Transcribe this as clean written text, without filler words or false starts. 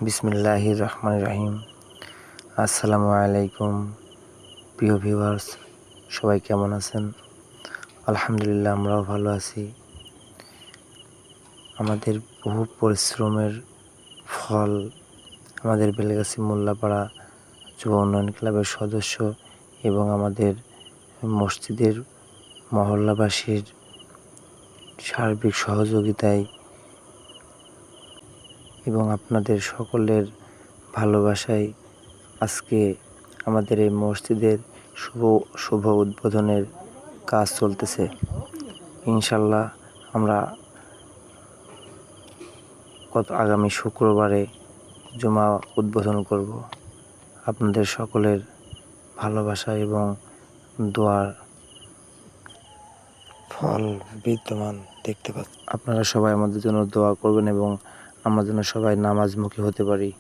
বিসমিল্লাহির রহমানির রহিম। আসসালামু আলাইকুম প্রিয় ভিউয়ার্স, সবাই কেমন আছেন? আলহামদুলিল্লাহ, আমরাও ভালো আছি। আমাদের বহু পরিশ্রমের ফল আমাদের বেলেগাছি মোল্লাপাড়া যুব উন্নয়ন ক্লাবের সদস্য এবং আমাদের মসজিদের মহল্লাবাসীর সার্বিক সহযোগিতায় এবং আপনাদের সকলের ভালোবাসায় আজকে আমাদের এই মসজিদের শুভ উদ্বোধনের কাজ চলতেছে। ইনশাল্লাহ আমরা আগামী শুক্রবারে জুমা উদ্বোধন করব। আপনাদের সকলের ভালোবাসা এবং দোয়ার ফল বিদ্যমান দেখতে পাচ্ছি। আপনারা সবাই আমাদের জন্য দোয়া করবেন এবং আমরা যেন সবাই নামাজমুখী হতে পারি।